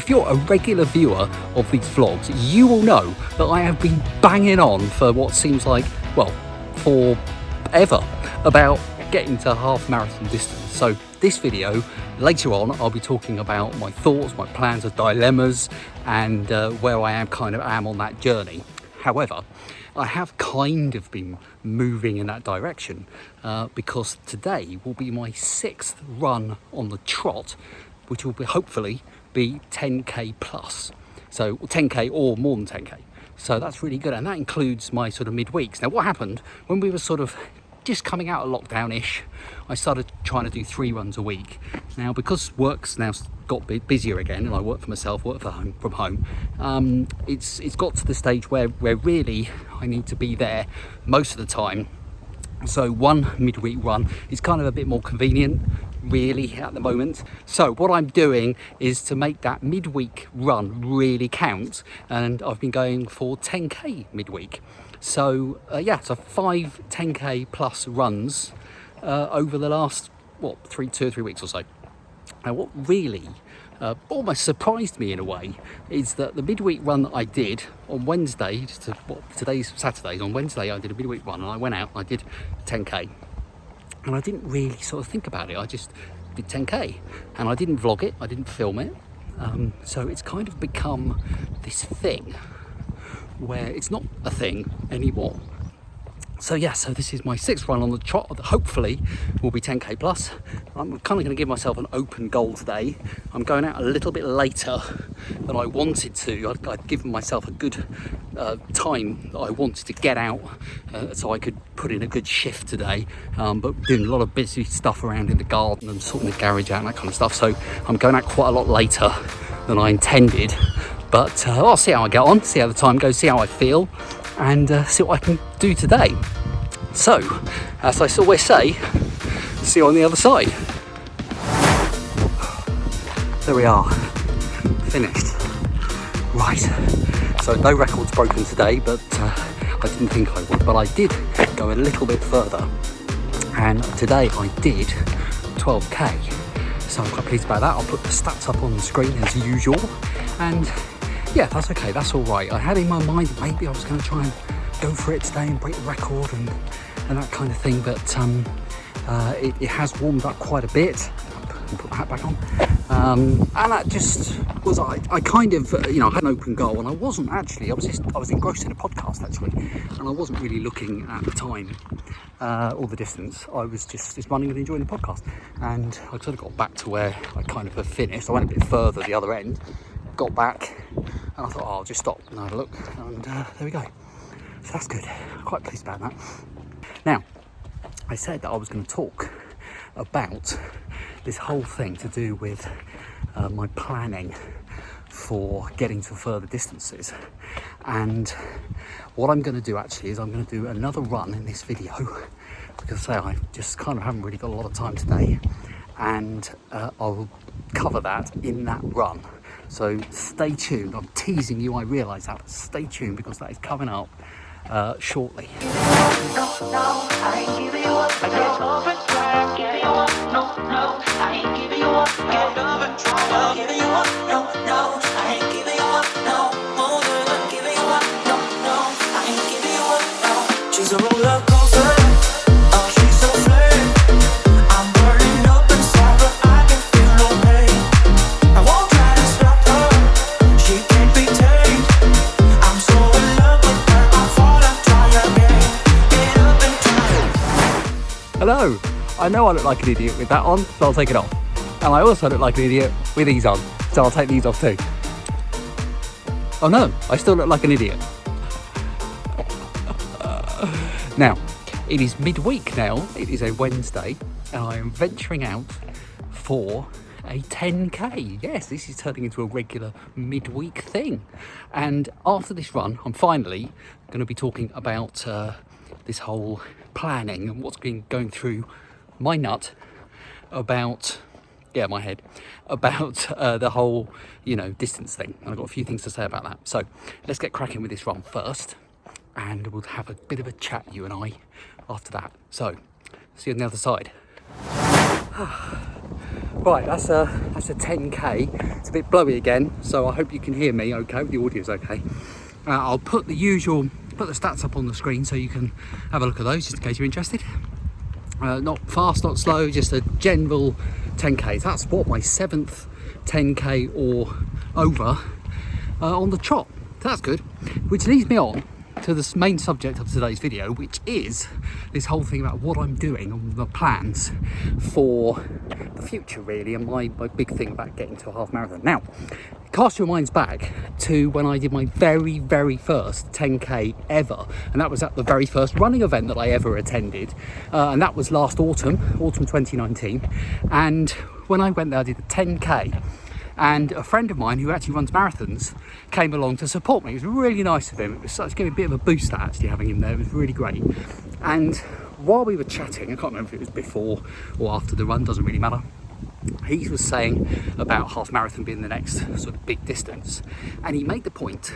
if you're a regular viewer of these vlogs, you will know that I have been banging on for what seems like, well, forever about getting to half marathon distance. So this video, later on, I'll be talking about my thoughts, my plans, and dilemmas, and where I am on that journey. However, I have kind of been moving in that direction because today will be my 6th run on the trot, which will be hopefully be 10k plus. So 10k or more than 10k. So that's really good, and that includes my sort of midweeks. Now, what happened when we were sort of just coming out of lockdown-ish, I started trying to do 3 runs a week. Now, because work's now got busier again, and I work for myself, work from home, it's got to the stage where really I need to be there most of the time. So one midweek run is kind of a bit more convenient, really, at the moment. So what I'm doing is to make that midweek run really count, and I've been going for 10k midweek. So yeah, so 5 10k plus runs over the last, what, 2 or 3 weeks or so. Now, what really almost surprised me in a way is that the midweek run that I did on Wednesday, today's Saturday, on Wednesday I did a midweek run, and I went out and I did 10k, and I didn't really sort of think about it. I just did 10k, and I didn't vlog it, I didn't film it. So it's kind of become this thing where it's not a thing anymore. So yeah, so this is my 6th run on the trot that hopefully will be 10k plus. I'm kind of going to give myself an open goal today. I'm going out a little bit later than I wanted to. I'd given myself a good time that I wanted to get out so I could put in a good shift today, but doing a lot of busy stuff around in the garden and sorting the garage out and that kind of stuff. So I'm going out quite a lot later than I intended. But I'll see how I get on, see how the time goes, see how I feel, and see what I can do today. So, as I always say, see you on the other side. There we are, finished. Right, so no records broken today, but I didn't think I would, but I did go a little bit further. And today I did 12k. So I'm quite pleased about that. I'll put the stats up on the screen as usual. And yeah, that's okay, that's all right. I had in my mind maybe I was going to try and go for it today and break the record and that kind of thing, but it has warmed up quite a bit. Put my hat back on. And that just was, I kind of, I had an open goal, and I wasn't actually, I was engrossed in a podcast actually, and I wasn't really looking at the time or the distance. I was just running and enjoying the podcast. And I sort of got back to where I kind of have finished. I went a bit further the other end, got back, and I thought, I'll just stop and have a look, and there we go. So that's good, quite pleased about that. Now, I said that I was going to talk about this whole thing to do with my planning for getting to further distances, and what I'm going to do actually is I'm going to do another run in this video, because I just kind of haven't really got a lot of time today, and I'll cover that in that run. So stay tuned. I'm teasing you, I realise that, but stay tuned because that is coming up shortly. She's a roller coaster. Hello, I know I look like an idiot with that on, so I'll take it off. And I also look like an idiot with these on, so I'll take these off too. Oh no, I still look like an idiot. Now, it is midweek now, it is a Wednesday, and I am venturing out for a 10k. Yes, this is turning into a regular midweek thing. And after this run, I'm finally going to be talking about this whole planning and what's been going through my nut about, my head, about the whole, distance thing. And I've got a few things to say about that. So let's get cracking with this run first, and we'll have a bit of a chat, you and I, after that. So, see you on the other side. Right, that's a 10k. It's a bit blowy again, so I hope you can hear me okay, the audio's okay. I'll put the stats up on the screen so you can have a look at those, just in case you're interested. Not fast, not slow, just a general 10k. That's what, my 7th 10k or over on the trot. So that's good, which leads me on to the main subject of today's video, which is this whole thing about what I'm doing and the plans for the future, really, and my big thing about getting to a half marathon. Now, cast your minds back to when I did my very first 10k ever, and that was at the very first running event that I ever attended, and that was last autumn 2019. And when I went there, I did a 10k, and a friend of mine who actually runs marathons came along to support me. It was really nice of him. It gave me a bit of a boost, that actually having him there. It was really great. And while we were chatting, I can't remember if it was before or after the run, doesn't really matter, he was saying about half marathon being the next sort of big distance, and he made the point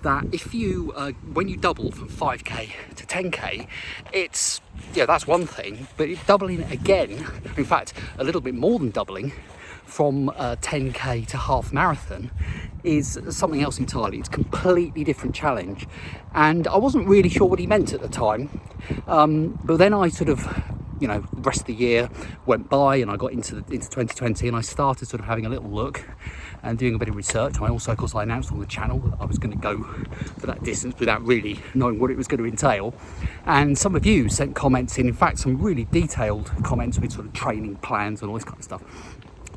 that if you when you double from 5k to 10k, it's, yeah, that's one thing, but doubling it again, in fact a little bit more than doubling from 10k to half marathon, is something else entirely. It's a completely different challenge, and I wasn't really sure what he meant at the time, but then I sort of, you know, the rest of the year went by and I got into 2020, and I started sort of having a little look and doing a bit of research. I also, of course, I announced on the channel that I was going to go for that distance without really knowing what it was going to entail, and some of you sent comments in fact some really detailed comments with sort of training plans and all this kind of stuff.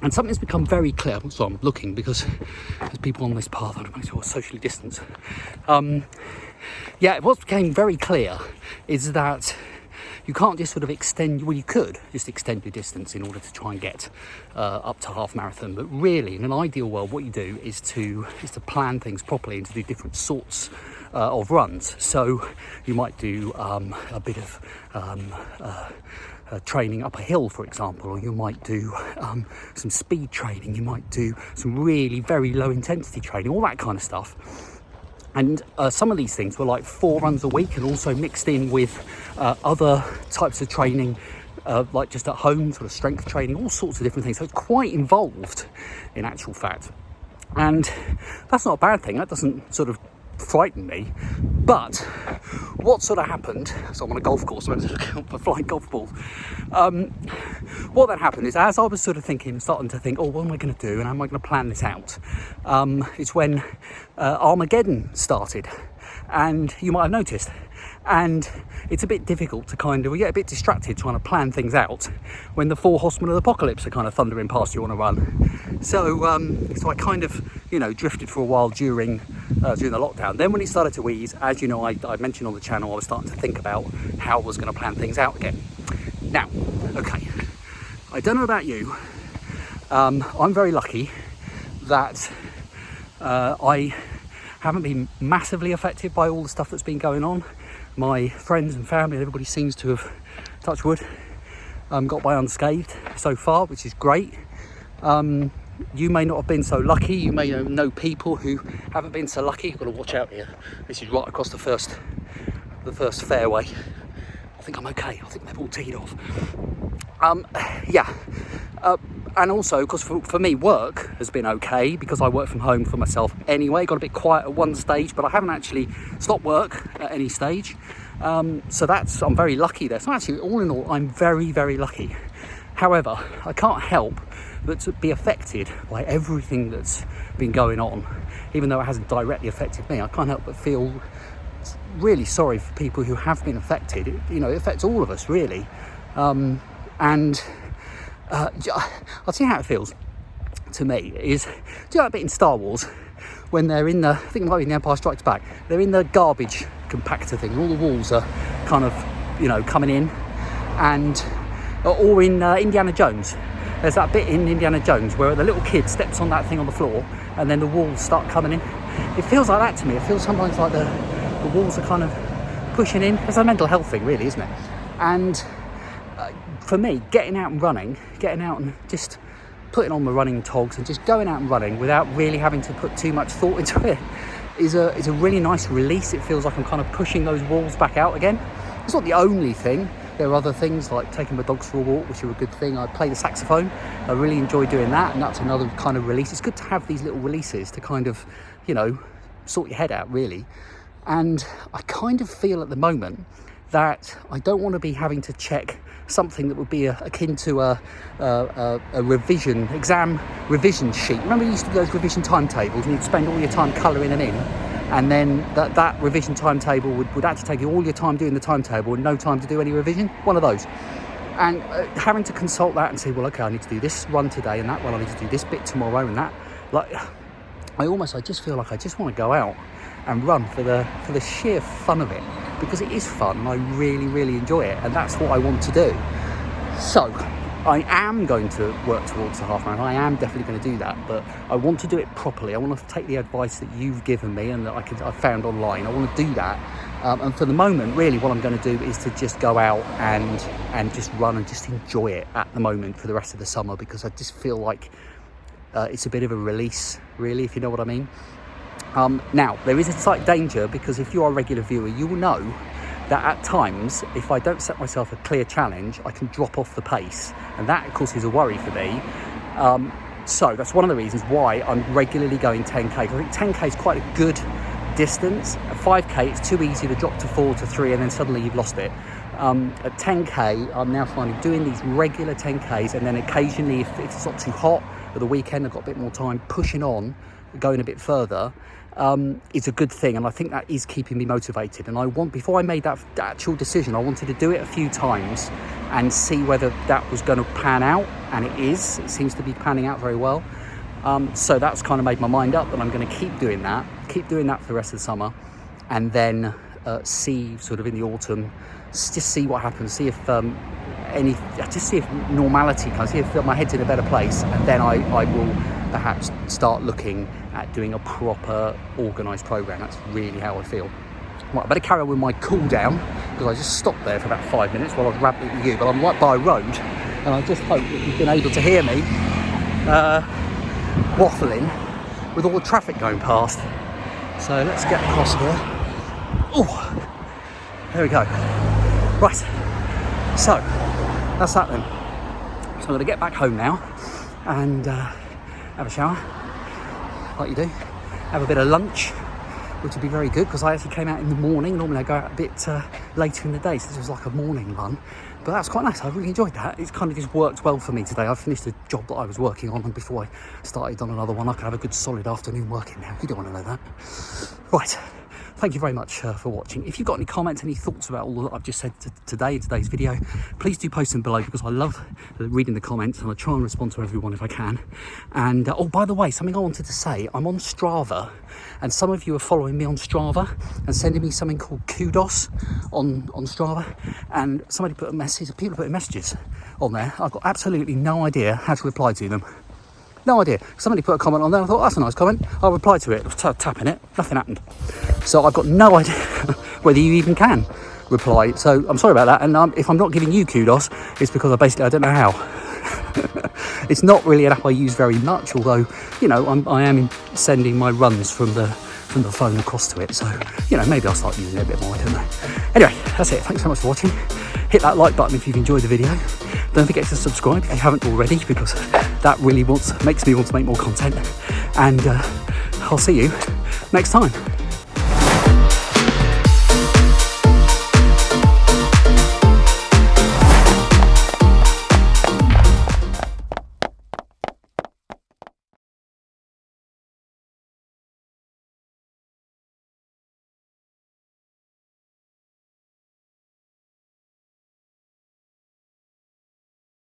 And something's become very clear, so I'm looking because there's people on this path, I want to make sure socially distance. Yeah, what became very clear is that you can't just sort of extend, well, you could just extend your distance in order to try and get up to half marathon, but really in an ideal world what you do is to plan things properly and to do different sorts of runs. So you might do a bit of training up a hill, for example, or you might do some speed training, you might do some really very low intensity training, all that kind of stuff. And some of these things were like 4 runs a week, and also mixed in with other types of training, like just at home, sort of strength training, all sorts of different things. So it's quite involved in actual fact, and that's not a bad thing. That doesn't sort of frighten me. But what sort of happened, so I'm on a golf course, I went to look for flying golf balls. What that happened is, as I was sort of starting to think, oh, what am I going to do and how am I going to plan this out, it's when Armageddon started, and you might have noticed, and it's a bit difficult to we get a bit distracted trying to plan things out when the 4 horsemen of the apocalypse are kind of thundering past you on a run. So I kind of, you know, drifted for a while during the lockdown. Then when it started to ease, as you know, I mentioned on the channel, I was starting to think about how I was going to plan things out again. Now, okay, I don't know about you, I'm very lucky that I haven't been massively affected by all the stuff that's been going on. My friends and family, everybody seems to have, touch wood, got by unscathed so far, which is great. You may not have been so lucky. You may know people who haven't been so lucky. You've got to watch out here. This is right across the first fairway. I think I'm okay. I think they've all teed off. And also, because for me, work has been okay because I work from home for myself anyway. Got a bit quiet at one stage, but I haven't actually stopped work at any stage. So I'm very lucky there. So actually, all in all, I'm very, very lucky. However, I can't help but to be affected by everything that's been going on. Even though it hasn't directly affected me, I can't help but feel really sorry for people who have been affected. It affects all of us, really. I'll tell you how it feels to me is, do you know that bit in Star Wars when they're in I think it might be in The Empire Strikes Back, they're in the garbage compactor thing, and all the walls are kind of, coming in, or in Indiana Jones. There's that bit in Indiana Jones where the little kid steps on that thing on the floor and then the walls start coming in. It feels like that to me. It feels sometimes like the walls are kind of pushing in. It's a mental health thing, really, isn't it? And for me, getting out and running, getting out and just putting on the running togs and just going out and running without really having to put too much thought into it is a really nice release. It feels like I'm kind of pushing those walls back out again. It's not the only thing, There are other things like taking my dogs for a walk, which are a good thing. I play the saxophone. I really enjoy doing that, and that's another kind of release. It's good to have these little releases to kind of, you know, sort your head out, really. And I kind of feel at the moment that I don't want to be having to check something that would be akin to a exam revision sheet. Remember you used to do those revision timetables and you'd spend all your time colouring them in, and then that revision timetable would actually take you all your time doing the timetable and no time to do any revision? One of those. And having to consult that and say, well, okay, I need to do this run today and that one, I need to do this bit tomorrow and that. Like, I just feel like I just want to go out and run for the sheer fun of it, because it is fun and I really, really enjoy it, and that's what I want to do. So I am going to work towards the half marathon. I am definitely going to do that, but I want to do it properly. I want to take the advice that you've given me and that I found online. I want to do that, and for the moment, really, what I'm going to do is to just go out and just run and just enjoy it at the moment for the rest of the summer, because I just feel like it's a bit of a release, really, if you know what I mean. Now, there is a slight danger, because if you are a regular viewer, you will know that at times, if I don't set myself a clear challenge, I can drop off the pace. And that, of course, is a worry for me. So that's one of the reasons why I'm regularly going 10K. I think 10K is quite a good distance. At 5K, it's too easy to drop to 4 to 3 and then suddenly you've lost it. At 10K, I'm now finding doing these regular 10Ks, and then occasionally, if it's not too hot, at the weekend I've got a bit more time, pushing on, going a bit further, is a good thing, and I think that is keeping me motivated. And before I made that actual decision, I wanted to do it a few times and see whether that was going to pan out, and it seems to be panning out very well. So that's kind of made my mind up that I'm going to keep doing that for the rest of the summer, and then see sort of in the autumn, just see what happens, see if normality comes, see if my head's in a better place, and then I will perhaps start looking at doing a proper organised programme. That's really how I feel. Right, I better carry on with my cool down, because I just stopped there for about 5 minutes while I was rambling with you, but I'm right by a road, and I just hope that you've been able to hear me waffling with all the traffic going past. So let's get across here. Oh, there we go. Right, so that's that then. So I'm going to get back home now and have a shower, like you do, have a bit of lunch, which would be very good, because I actually came out in the morning. Normally I go out a bit later in the day, so this was like a morning run, but that's quite nice. I really enjoyed that. It's kind of just worked well for me today. I finished a job that I was working on, and before I started on another one, I could have a good solid afternoon working now. You don't want to know that. Right, thank you very much for watching. If you've got any comments, any thoughts about all that I've just said today in today's video, please do post them below, because I love reading the comments and I try and respond to everyone if I can. And oh, by the way, something I wanted to say, I'm on Strava, and some of you are following me on Strava and sending me something called kudos on Strava, and somebody put a message, people put messages on there. I've got absolutely no idea how to reply to them. No idea. Somebody put a comment on there, I thought, that's a nice comment, I'll reply to it. I was tapping it, nothing happened. So I've got no idea whether you even can reply. So I'm sorry about that, and if I'm not giving you kudos, it's because I don't know how. It's not really an app I use very much, although, you know, I am sending my runs from the phone across to it, so, you know, maybe I'll start using it a bit more, I don't know. Anyway, that's it. Thanks so much for watching. Hit that like button if you've enjoyed the video. Don't forget to subscribe if you haven't already, because that really makes me want to make more content. And I'll see you next time.